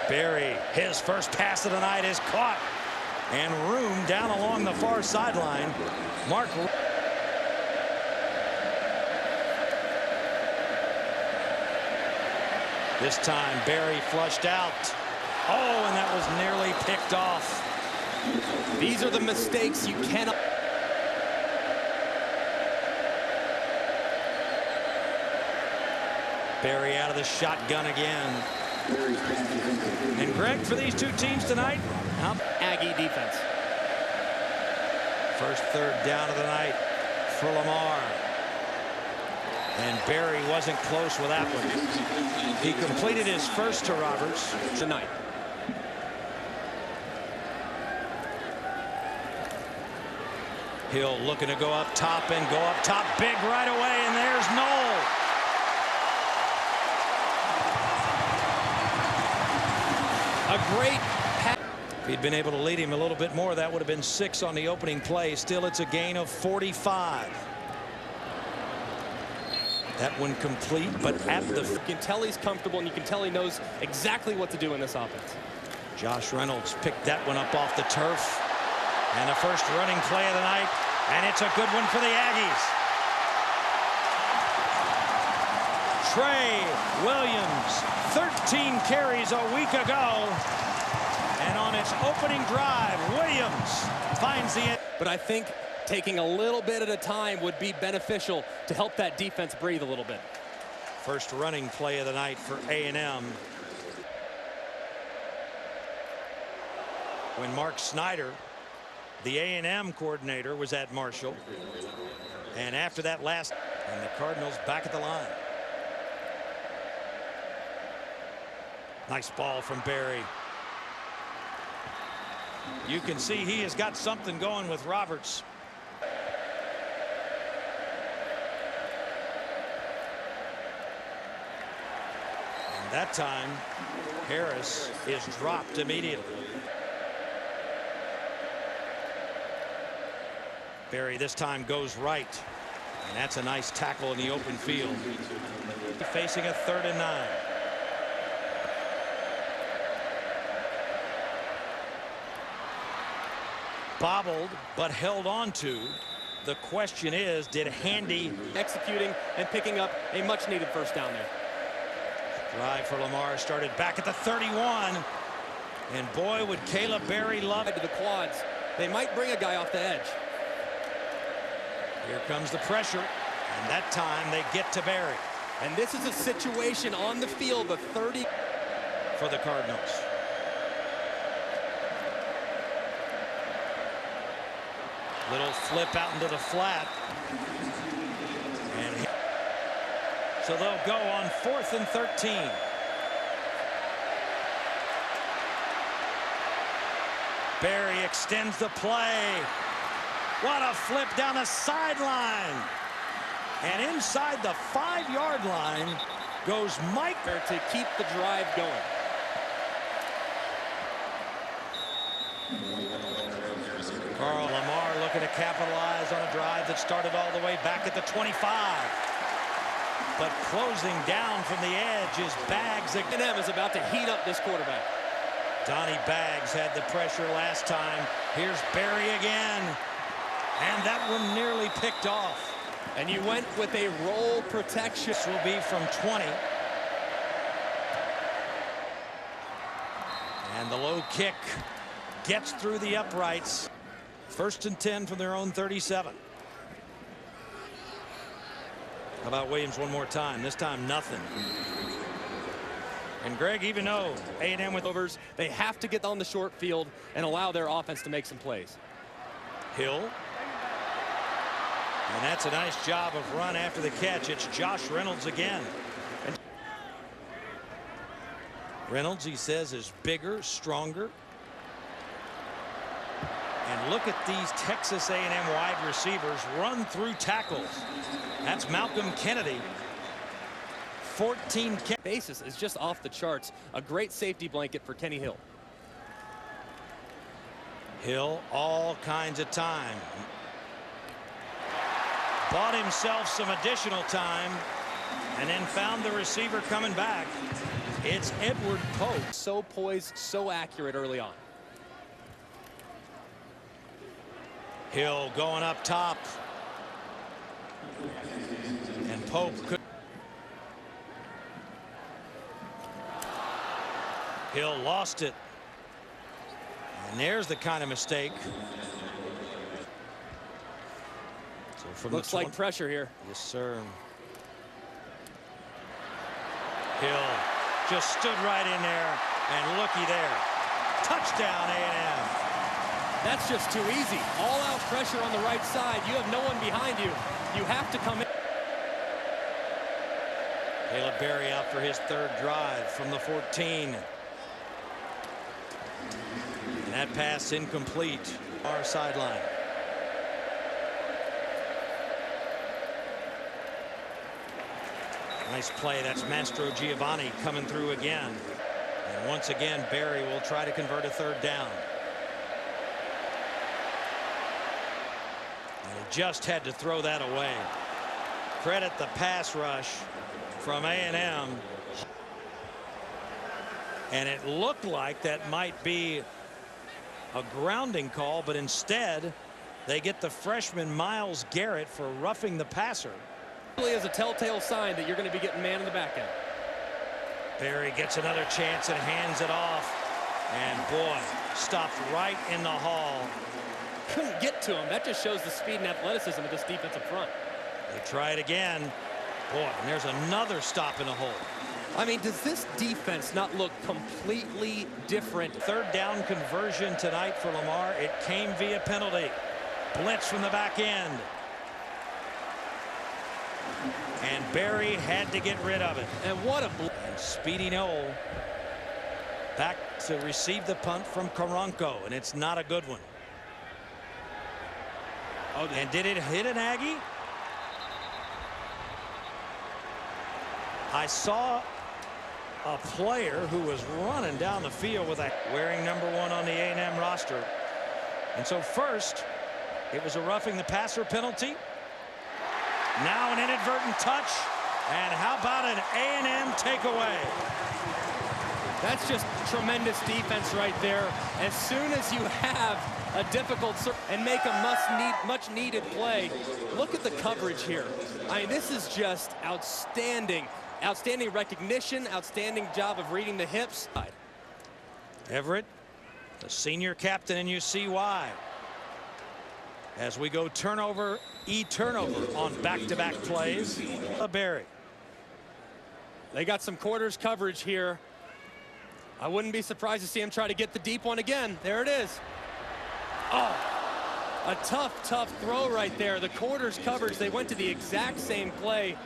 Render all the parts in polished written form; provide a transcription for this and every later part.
Berry, his first pass of the night is caught. And room down along the far sideline. Mark. This time Berry flushed out. Oh, and that was nearly picked off. These are the mistakes you cannot. Berry out of the shotgun again. And Greg, for these two teams tonight, Aggie defense. First third down of the night for Lamar. And Berry wasn't close with that one. He completed his first to Roberts Tonight. Hill looking to go up top and go up top big right away, and there's Noel. A great pass. If he'd been able to lead him a little bit more, that would have been 6 on the opening play. Still, it's a gain of 45. That one complete, but at the... You can tell he's comfortable, and you can tell he knows exactly what to do in this offense. Josh Reynolds picked that one up off the turf. And the first running play of the night, and it's a good one for the Aggies. Trey Williams, 13 carries a week ago. And on its opening drive, Williams finds the end. But I think taking a little bit at a time would be beneficial to help that defense breathe a little bit. First running play of the night for A&M. When Mark Snyder, the A&M coordinator, was at Marshall. And after that last, and the Cardinals back at the line. Nice ball from Berry. You can see he has got something going with Roberts. And that time, Harris is dropped immediately. Berry this time goes right. And that's a nice tackle in the open field. Facing a 3rd and 9. Bobbled, but held on to. The question is, did Handy Executing and picking up a much-needed first down there. Drive for Lamar started back at the 31. And boy, would Caleb Berry love it. To the quads. They might bring a guy off the edge. Here comes the pressure. And that time they get to Berry. And this is a situation on the field, the 30 for the Cardinals. Little flip out into the flat. And so they'll go on 4th and 13. Berry extends the play. What a flip down the sideline. And inside the 5-yard line goes Mike to keep the drive going. Carl Lamar looking to capitalize on a drive that started all the way back at the 25. But closing down from the edge is Baggs. A&M is about to heat up this quarterback. Donnie Baggs had the pressure last time. Here's Berry again. And that one nearly picked off. And you went with a roll protection. This will be from 20. And the low kick gets through the uprights. 1st and 10 from their own 37. How about Williams one more time? This time nothing. And Greg, even though A&M with overs, they have to get on the short field and allow their offense to make some plays. Hill. And that's a nice job of run after the catch. It's Josh Reynolds again. Reynolds, he says, is bigger, stronger. And look at these Texas A&M wide receivers run through tackles. That's Malcolm Kennedy. 14 basis is just off the charts. A great safety blanket for Kenny Hill. Hill all kinds of time. Bought himself some additional time. And then found the receiver coming back. It's Edward Pope. So poised, so accurate early on. Hill going up top. And Pope could. Hill lost it. And there's the kind of mistake. So from Looks like pressure here. Yes, sir. Hill just stood right in there, and looky there. Touchdown, A&M. That's just too easy. All-out pressure on the right side. You have no one behind you. You have to come in. Caleb Berry out for his third drive from the 14. And that pass incomplete. Our sideline. Nice play. That's Mastro Giovanni coming through again. And once again, Berry will try to convert a third down. And he just had to throw that away. Credit the pass rush from A&M. And it looked like that might be a grounding call, but instead they get the freshman Myles Garrett for roughing the passer. Really is a telltale sign that you're going to be getting man in the back end. Berry gets another chance and hands it off. And boy, stopped right in the hall. Couldn't get to him. That just shows the speed and athleticism of this defensive front. They try it again. Boy, and there's another stop in the hole. I mean, does this defense not look completely different? Third down conversion tonight for Lamar. It came via penalty. Blitz from the back end. And Berry had to get rid of it. And what a and Speedy Noel back to receive the punt from Karanko, and it's not a good one. Oh, and did it hit an Aggie? I saw a player who was running down the field with a wearing number 1 on the A&M roster. And so first, it was a roughing the passer penalty. Now an inadvertent touch. And how about an A&M takeaway? That's just tremendous defense right there. As soon as you have a difficult and make a much needed play, look at the coverage here. I mean, this is just outstanding. Outstanding recognition, outstanding job of reading the hips. Everett, the senior captain, and you see why. As we go turnover, turnover on back-to-back plays. Berry. They got some quarters coverage here. I wouldn't be surprised to see him try to get the deep one again. There it is. Oh, a tough throw right there. The quarters coverage, they went to the exact same play.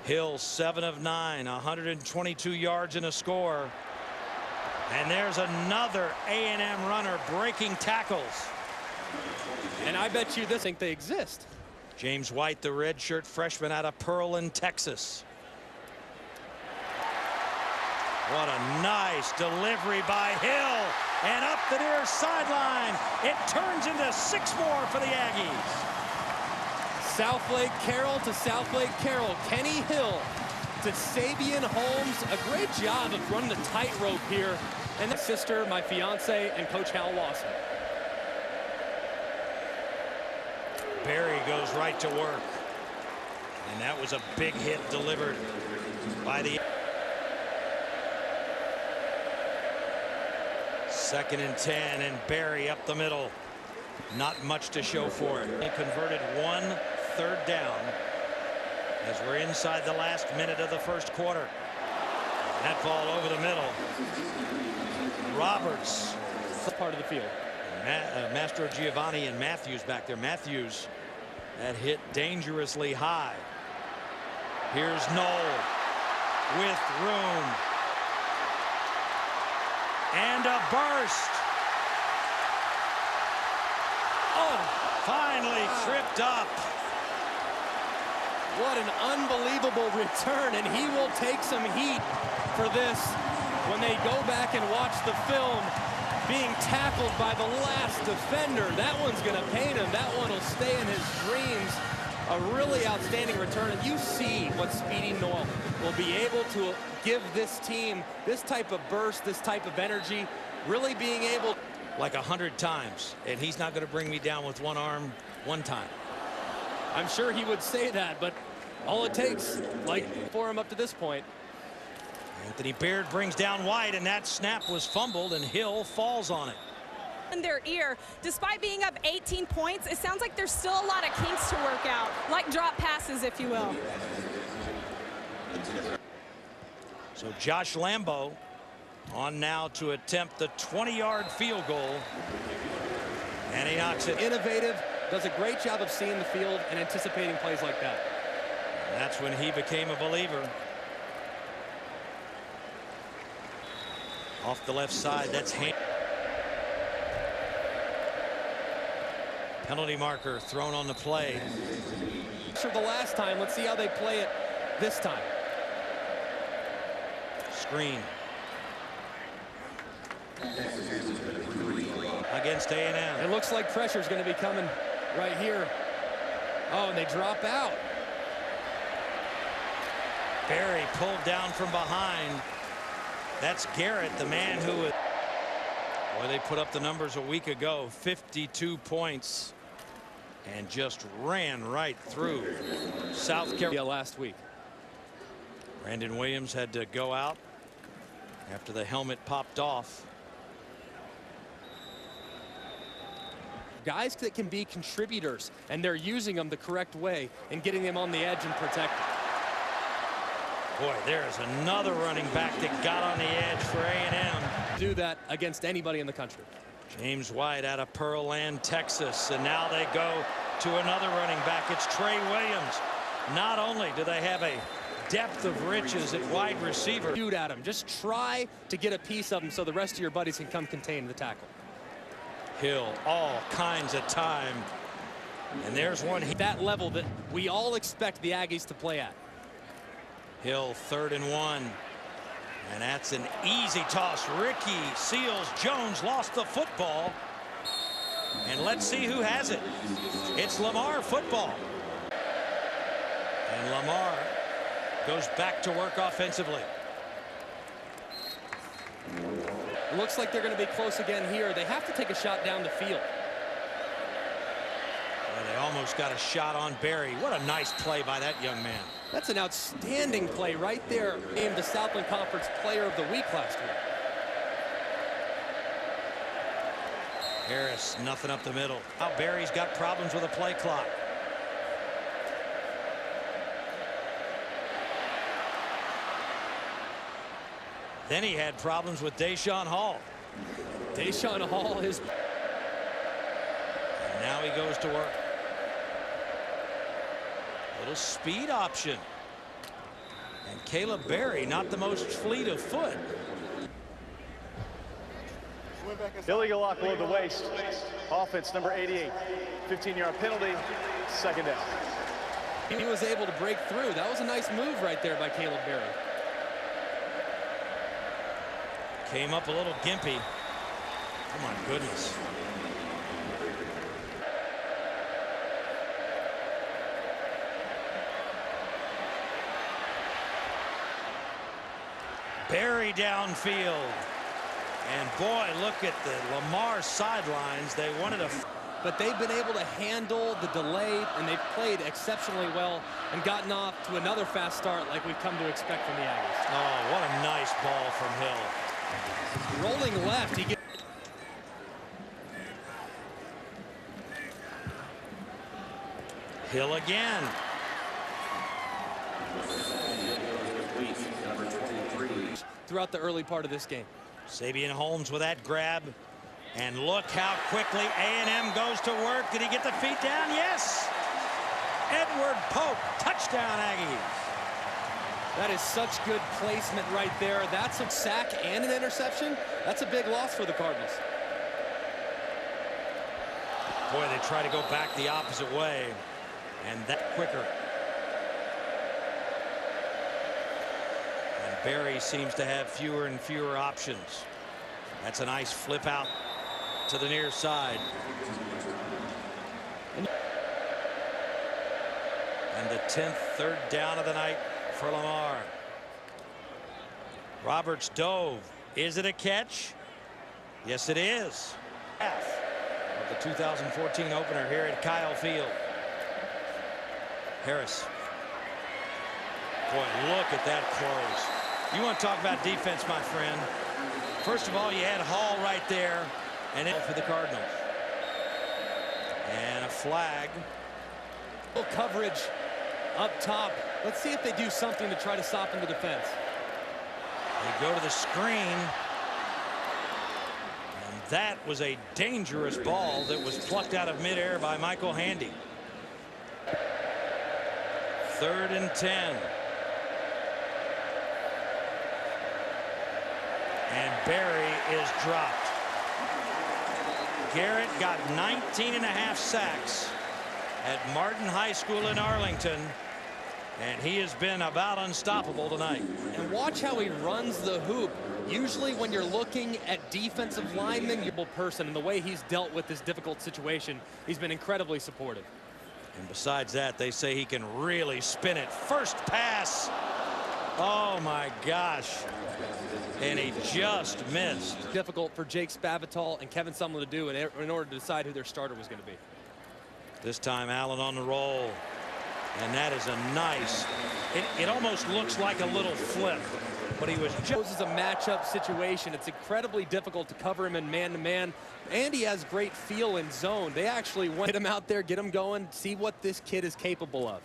Hill 7 of 9, 122 yards and a score. And there's another A&M runner breaking tackles. And I bet you this think they exist. James White, the redshirt freshman out of Pearland, Texas. What a nice delivery by Hill. And up the near sideline. It turns into 6 more for the Aggies. Southlake Carroll to Southlake Carroll. Kenny Hill to Sabian Holmes. A great job of running a tightrope here. And my sister, my fiance, and Coach Hal Lawson. Berry goes right to work. And that was a big hit delivered by the 2nd and 10, and Berry up the middle. Not much to show for it. They converted 1 third down as we're inside the last minute of the first quarter. That ball over the middle. Roberts. Part of the field. Mastro Giovanni and Matthews back there. Matthews, that hit dangerously high. Here's Noel with room. And a burst. Oh, finally tripped up. What an unbelievable return, and he will take some heat for this when they go back and watch the film. Being tackled by the last defender. That one's going to pain him. That one will stay in his dreams. a really outstanding return. And you see what Speedy Noel will be able to give this team, this type of burst, this type of energy, really being able. Like 100 times, and he's not going to bring me down with one arm one time. I'm sure he would say that, but all it takes, like, for him up to this point. Anthony Baird brings down White, and that snap was fumbled, and Hill falls on it. In their ear, despite being up 18 points, it sounds like there's still a lot of kinks to work out, like drop passes, if you will. So Josh Lambo on now to attempt the 20-yard field goal, and he knocks it. Innovative, does a great job of seeing the field and anticipating plays like that. And that's when he became a believer. Off the left side, that's penalty marker thrown on the play. Sure, the last time, let's see how they play it this time. Screen against A&M. It looks like pressure's going to be coming right here. Oh, and they drop out. Barry pulled down from behind. That's Garrett, the man who was. Boy, they put up the numbers a week ago, 52 points, and just ran right through South Carolina last week. Brandon Williams had to go out after the helmet popped off. Guys that can be contributors, and they're using them the correct way and getting them on the edge and protected. Boy, there's another running back that got on the edge for A&M. Do that against anybody in the country. James White out of Pearland, Texas, and now they go to another running back. It's Trey Williams. Not only do they have a depth of riches at wide receiver. Shoot at him. Just try to get a piece of him so the rest of your buddies can come contain the tackle. Hill, all kinds of time. And there's one. That level that we all expect the Aggies to play at. Hill, 3rd and 1. And that's an easy toss. Ricky Seals-Jones lost the football. And let's see who has it. It's Lamar football. And Lamar goes back to work offensively. It looks like they're going to be close again here. They have to take a shot down the field. Well, they almost got a shot on Barry. What a nice play by that young man. That's an outstanding play right there. Named the Southland Conference Player of the Week last week. Harris, nothing up the middle. Now Barry's got problems with a play clock. Then he had problems with Deshaun Hall. Deshaun Hall is. And now he goes to work. Little speed option. And Caleb Barry, not the most fleet of foot. Illegal lock below the waist. Offense number 88. 15-yard penalty. 2nd down. He was able to break through. That was a nice move right there by Caleb Barry. Came up a little gimpy. Oh my goodness. Barry downfield. And boy, look at the Lamar sidelines. They wanted to. But they've been able to handle the delay, and they've played exceptionally well and gotten off to another fast start like we've come to expect from the Aggies. Oh, what a nice ball from Hill. Rolling left, he gets. Hill again. Throughout the early part of this game. Sabian Holmes with that grab. And look how quickly A&M goes to work. Did he get the feet down? Yes. Edward Pope, touchdown Aggies. That is such good placement right there. That's a sack and an interception. That's a big loss for the Cardinals. Boy, they try to go back the opposite way. And that quicker. And Barry seems to have fewer and fewer options. That's a nice flip out to the near side. And the 10th third down of the night for Lamar. Roberts dove. Is it a catch? Yes, it is. Half of the 2014 opener here at Kyle Field. Harris. Boy, look at that close. You want to talk about defense, my friend. First of all, you had Hall right there, and it for the Cardinals. And a flag. Coverage up top. Let's see if they do something to try to soften the defense. They go to the screen. And that was a dangerous ball that was plucked out of midair by Michael Handy. 3rd and 10. And Barry is dropped. Garrett got 19.5 sacks at Martin High School in Arlington, and he has been about unstoppable tonight. And watch how he runs the hoop. Usually when you're looking at defensive linemen, you're a person, and the way he's dealt with this difficult situation, he's been incredibly supportive. And besides that, they say he can really spin it. First pass. Oh my gosh. And he just missed. Difficult for Jake Spavital and Kevin Sumlin to do in order to decide who their starter was going to be. This time Allen on the roll. And that is a nice, it almost looks like a little flip, but he was just. This is a matchup situation. It's incredibly difficult to cover him in man-to-man. And he has great feel in zone. They actually want him out there, get him going, see what this kid is capable of.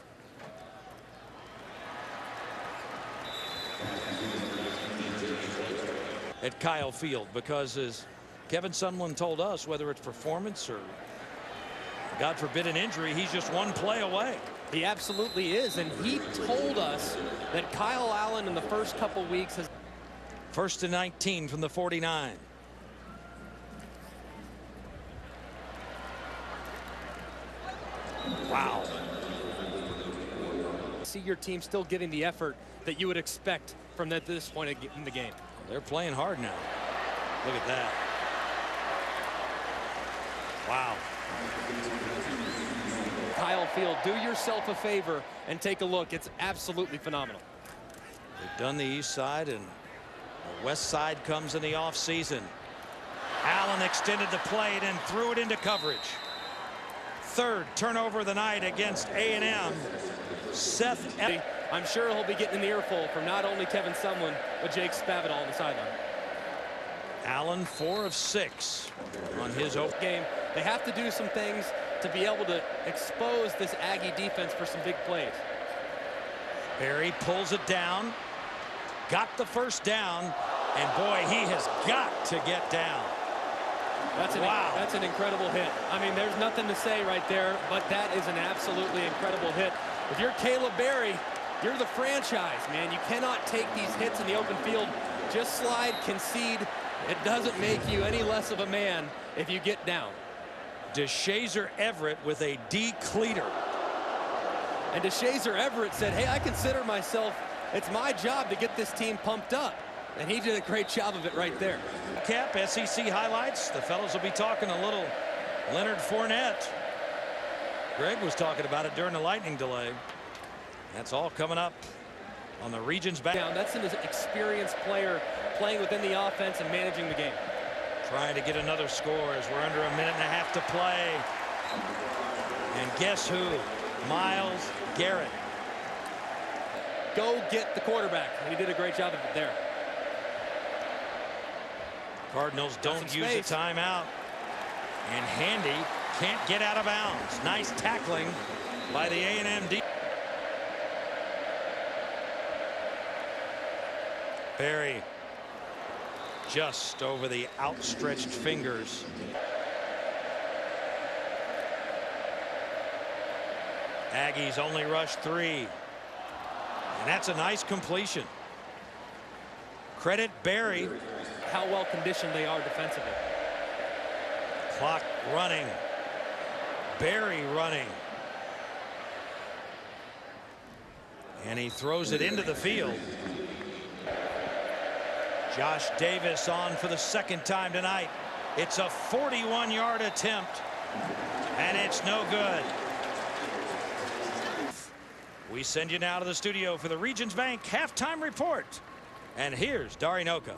At Kyle Field, because as Kevin Sumlin told us, whether it's performance or God forbid an injury, he's just one play away. He absolutely is, and he told us that Kyle Allen in the first couple weeks has. 1st and 19 from the 49. Wow. See your team still giving the effort that you would expect from this point in the game. They're playing hard now. Look at that. Wow. Kyle Field, do yourself a favor and take a look. It's absolutely phenomenal. They've done the east side, and the west side comes in the offseason. Allen extended the play and then threw it into coverage. 3rd turnover of the night against A&M. Seth. I'm sure he'll be getting an earful from not only Kevin Sumlin, but Jake Spavital on the sideline. Allen 4 of 6 on his open game. They have to do some things to be able to expose this Aggie defense for some big plays. Barry pulls it down, got the first down, and boy, he has got to get down. That's an incredible hit. I mean, there's nothing to say right there, but that is an absolutely incredible hit. If you're Caleb Barry, you're the franchise, man. You cannot take these hits in the open field. Just slide, concede. It doesn't make you any less of a man if you get down. DeShazer Everett with a decleater. And DeShazer Everett said, hey, I consider myself, it's my job to get this team pumped up. And he did a great job of it right there. Cap, SEC highlights. The fellows will be talking a little Leonard Fournette. Greg was talking about it during the lightning delay. That's all coming up on the region's back. That's an experienced player playing within the offense and managing the game. Trying to get another score as we're under a minute and a half to play. And guess who? Myles Garrett. Go get the quarterback. He did a great job of it there. Cardinals don't use a timeout. And Handy can't get out of bounds. Nice tackling by the A&M defense. Barry just over the outstretched fingers. Aggies only rush 3. And that's a nice completion. Credit Barry. How well conditioned they are defensively. Clock running. Barry running. And he throws it into the field. Josh Davis on for the 2nd time tonight. It's a 41-yard attempt, and it's no good. We send you now to the studio for the Regions Bank halftime report. And here's Dari Noko.